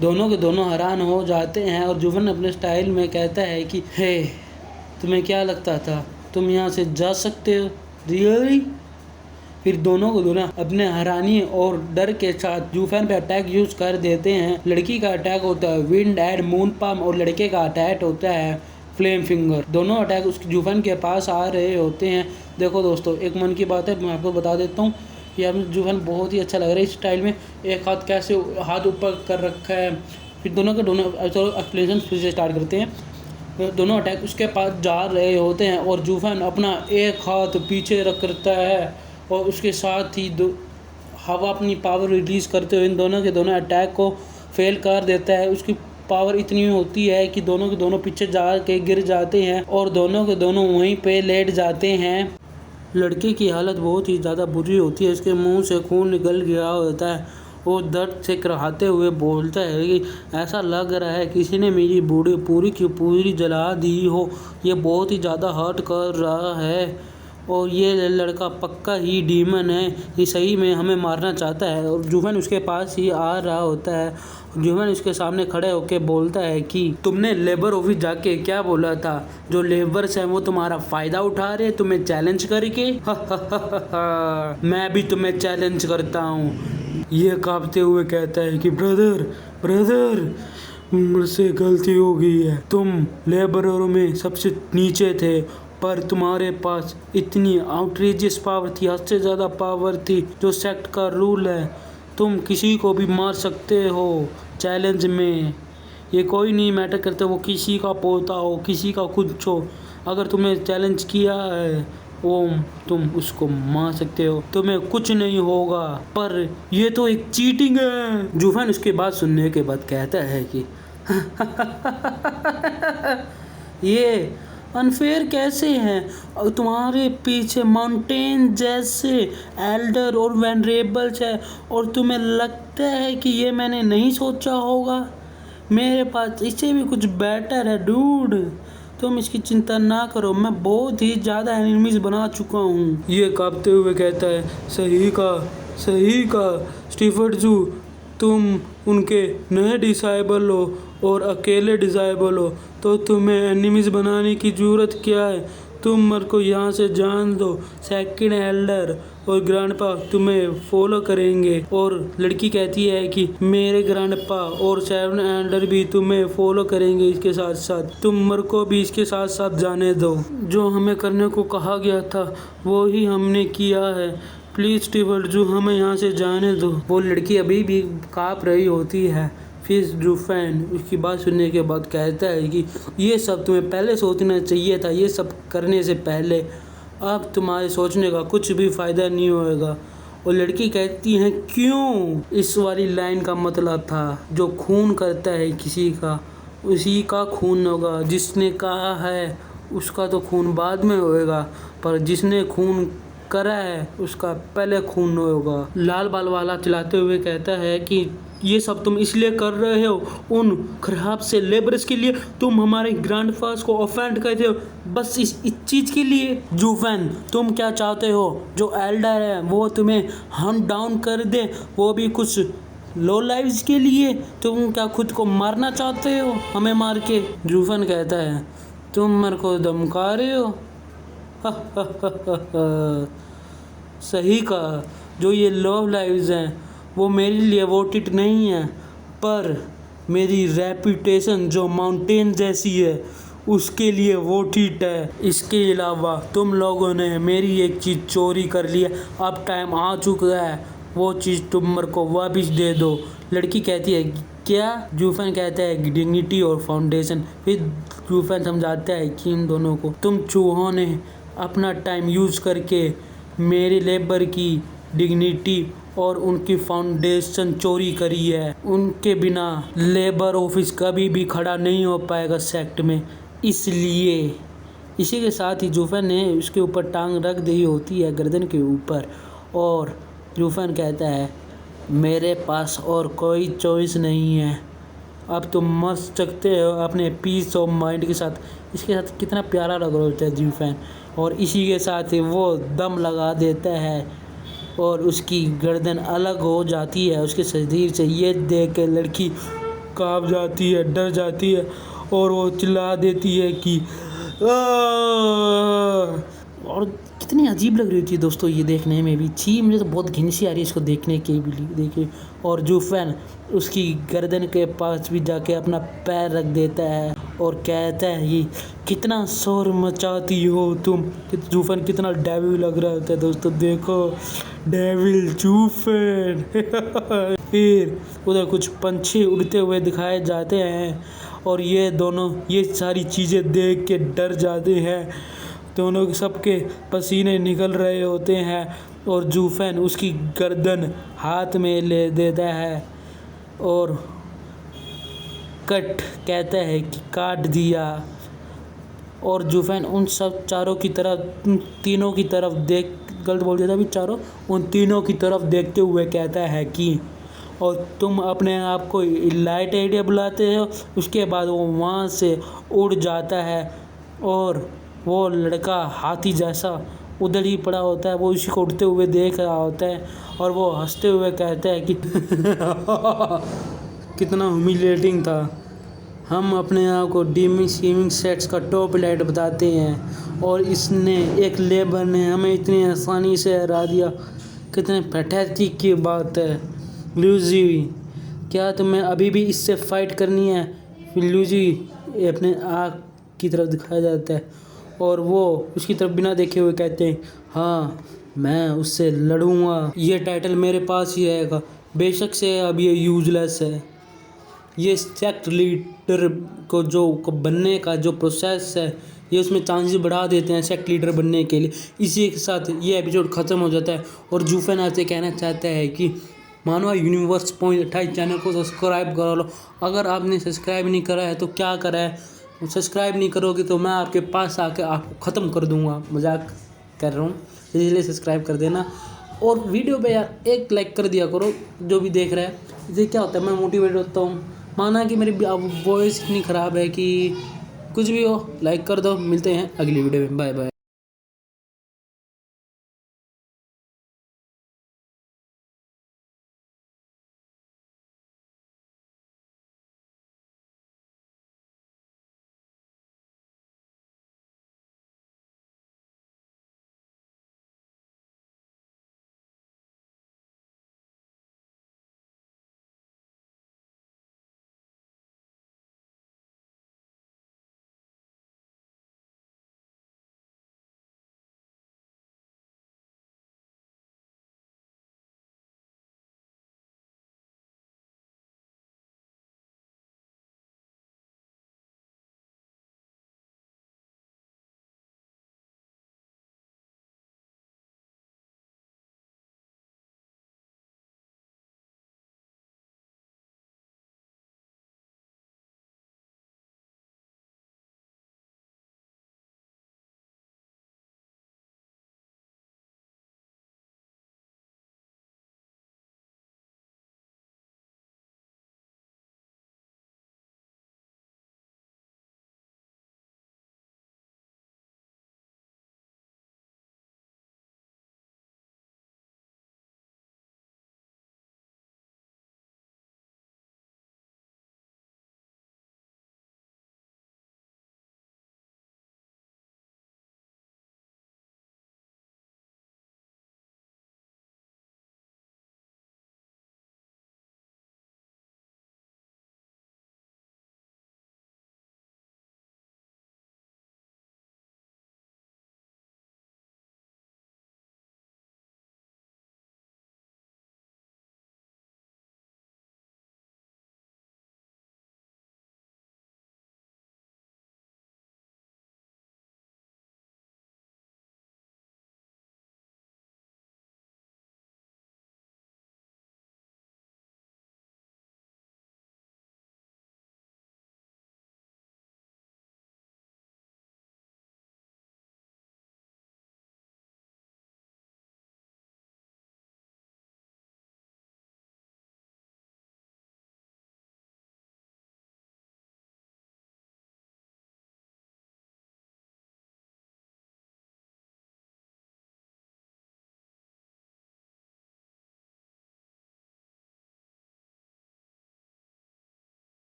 दोनों के दोनों हैरान हो जाते हैं और जुफन अपने स्टाइल में कहता है कि हे, तुम्हें क्या लगता था तुम यहाँ से जा सकते हो? रियली? फिर दोनों को दोनों अपने हैरानी और डर के साथ जूफन पे अटैक यूज कर देते हैं। लड़की का अटैक होता है विंड एंड मून पाम और लड़के का अटैक होता है फ्लेम फिंगर। दोनों अटैक उसके जूफन के पास आ रहे होते हैं। देखो दोस्तों, एक मन की बात है, मैं आपको बता देता हूँ। ये हमें जूफन बहुत ही अच्छा लग रहा है इस स्टाइल में। एक हाथ कैसे हाथ ऊपर कर रखा है। फिर दोनों के दोनों चलो एक्सप्लेनेशन फिर से स्टार्ट करते हैं। दोनों अटैक उसके पास जा रहे होते हैं और जूफन अपना एक हाथ पीछे रख करता है और उसके साथ ही हवा अपनी पावर रिलीज़ करते हुए इन दोनों के दोनों अटैक को फेल कर देता है। उसकी पावर इतनी होती है कि दोनों के दोनों पीछे जा के गिर जाते हैं और दोनों के दोनों वहीं पे लेट जाते हैं। लड़के की हालत बहुत ही ज़्यादा बुरी होती है। इसके मुंह से खून निकल गया होता है और दर्द से कराहते हुए बोलता है कि ऐसा लग रहा है किसी ने मेरी बॉडी पूरी की पूरी जला दी हो। ये बहुत ही ज़्यादा हर्ट कर रहा है और ये लड़का पक्का ही डीमन है, ये सही में हमें मारना चाहता है। और जुफन उसके पास ही आ रहा होता है। जुफन उसके सामने खड़े होकर बोलता है कि तुमने लेबर ऑफिस जाके क्या बोला था? जो लेबर्स हैं वो तुम्हारा फ़ायदा उठा रहे तुम्हें चैलेंज करके। मैं भी तुम्हें चैलेंज करता हूँ। ये कांपते हुए कहता है कि ब्रदर मुझसे गलती हो गई है। तुम लेबरों में सबसे नीचे थे पर तुम्हारे पास इतनी आउटरेजियस पावर थी, हद से ज़्यादा पावर थी, जो सेक्ट का रूल है। तुम किसी को भी मार सकते हो चैलेंज में। ये कोई नहीं मैटर करता वो किसी का पोता हो, किसी का कुछ हो। अगर तुमने चैलेंज किया है वो तुम उसको मार सकते हो, तुम्हें कुछ नहीं होगा। पर ये तो एक चीटिंग है। जूफन उसके बात सुनने के बाद कहता है कि ये अनफेयर कैसे हैं? तुम्हारे पीछे माउंटेन जैसे एल्डर और वेनरेबल्स है और तुम्हें लगता है कि ये मैंने नहीं सोचा होगा? मेरे पास इससे भी कुछ बेटर है डूड। तुम इसकी चिंता ना करो, मैं बहुत ही ज़्यादा एनिमीज बना चुका हूँ। ये कांपते हुए कहता है सही का स्टीफर्ड जू, तुम उनके नए डिसाइबल हो और अकेले डिसाइबल हो तो तुम्हें एनिमीज बनाने की ज़रूरत क्या है? तुम मेरे को यहाँ से जान दो। सेकंड एल्डर और ग्रैंडपा तुम्हें फॉलो करेंगे। और लड़की कहती है कि मेरे ग्रैंडपा और सेवन एल्डर भी तुम्हें फॉलो करेंगे। इसके साथ साथ तुम मेरे को भी इसके साथ साथ जाने दो। जो हमें करने को कहा गया था वो ही हमने किया है। प्लीज़ स्टीफर्ड जू, हमें यहाँ से जाने दो। वो लड़की अभी भी काँप रही होती है। फिर जूफन उसकी बात सुनने के बाद कहता है कि ये सब तुम्हें पहले सोचना चाहिए था, ये सब करने से पहले। अब तुम्हारे सोचने का कुछ भी फ़ायदा नहीं होएगा। और लड़की कहती है क्यों? इस वाली लाइन का मतलब था जो खून करता है किसी का उसी का खून होगा। जिसने कहा है उसका तो खून बाद में होएगा, पर जिसने खून करा है उसका पहले खून होगा। लाल बाल वाला चिल्लाते हुए कहता है कि ये सब तुम इसलिए कर रहे हो उन खराब से लेबर्स के लिए। तुम हमारे ग्रैंडफादर्स को ऑफेंड करते हो बस इस चीज़ के लिए। जूफन, तुम क्या चाहते हो? जो एल्डर है वो तुम्हें हंट डाउन कर दे, वो भी कुछ लो लाइव्स के लिए? तुम क्या खुद को मारना चाहते हो हमें मार के? जूफन कहता है तुम मेरे को धमका रहे हो। सही कहा। जो ये लव लाइव्स हैं वो मेरे लिए वोटेड नहीं है, पर मेरी रेपुटेशन जो माउंटेन जैसी है उसके लिए वोटेड है। इसके अलावा तुम लोगों ने मेरी एक चीज़ चोरी कर ली है, अब टाइम आ चुका है वो चीज़ तुम मेरे को वापस दे दो। लड़की कहती है क्या? जूफन कहता है डिग्निटी और फाउंडेशन। फिर जूफन समझाता है कि इन दोनों को तुम चूहों ने अपना टाइम यूज़ करके मेरे लेबर की डिग्निटी और उनकी फाउंडेशन चोरी करी है। उनके बिना लेबर ऑफिस कभी भी खड़ा नहीं हो पाएगा सेक्ट में। इसलिए इसी के साथ ही जूफन ने उसके ऊपर टांग रख दी होती है गर्दन के ऊपर और जूफन कहता है मेरे पास और कोई चॉइस नहीं है, अब तुम मर सकते हो अपने पीस ऑफ माइंड के साथ। इसके साथ कितना प्यारा लग रहा होता है जूफन। और इसी के साथ ही वो दम लगा देता है और उसकी गर्दन अलग हो जाती है उसके शरीर से। ये देख के लड़की काँप जाती है, डर जाती है और वो चिल्ला देती है कि और कितनी अजीब लग रही थी दोस्तों ये देखने में भी। छी, मुझे तो बहुत घिन सी आ रही है इसको देखने के लिए देखे। और जूफन उसकी गर्दन के पास भी जाके अपना पैर रख देता है और कहता है कि कितना शोर मचाती हो तुम। जूफन कितना डेविल लग रहा होता है दोस्तों, देखो डेविल जूफन। फिर उधर कुछ पंछी उड़ते हुए दिखाए जाते हैं और ये दोनों ये सारी चीज़ें देख के डर जाते हैं। दोनों सबके पसीने निकल रहे होते हैं और जूफन उसकी गर्दन हाथ में ले देता है और कट कहता है कि काट दिया। और जूफन उन सब चारों की तरफ, तीनों की तरफ देख, गलत बोल दिया था अभी, चारों, उन तीनों की तरफ देखते हुए कहता है कि और तुम अपने आप को लाइट आइडिया बुलाते हो। उसके बाद वो वहाँ से उड़ जाता है और वो लड़का हाथी जैसा उधर ही पड़ा होता है, वो उसी को उड़ते हुए देख रहा होता है और वो हंसते हुए कहता है कि कितना ह्यूमिलेटिंग था। हम अपने आप को डीमिंग स्कीमिंग सेट्स का टॉप लाइट बताते हैं और इसने एक लेबर ने हमें इतनी आसानी से हरा दिया। कितने पैथेटिक की बात है। लूजी, क्या तुम्हें अभी भी इससे फाइट करनी है? फिर लूजी अपने आँख की तरफ दिखाया जाता है और वो उसकी तरफ बिना देखे हुए कहते हैं हाँ, मैं उससे लड़ूंगा। ये टाइटल मेरे पास ही रहेगा। बेशक से अब ये यूजलेस है। ये सेक्ट लीडर को बनने का जो प्रोसेस है, ये उसमें चांसेस बढ़ा देते हैं सेक्ट लीडर बनने के लिए। इसी के साथ ये एपिसोड ख़त्म हो जाता है और जूफन आपसे कहना चाहता है कि मानवा यूनिवर्स .28 चैनल को सब्सक्राइब करा लो। अगर आपने सब्सक्राइब नहीं करा है तो क्या करा है? सब्सक्राइब नहीं करोगे तो मैं आपके पास आके आपको ख़त्म कर दूंगा। मजाक कर रहा हूँ, इसलिए सब्सक्राइब कर देना और वीडियो पे यार एक लाइक कर दिया करो जो भी देख रहा है। इससे क्या होता है, मैं मोटिवेट होता हूँ। माना कि मेरी वॉइस इतनी ख़राब है कि कुछ भी हो, लाइक कर दो। मिलते हैं अगली वीडियो में, बाय बाय।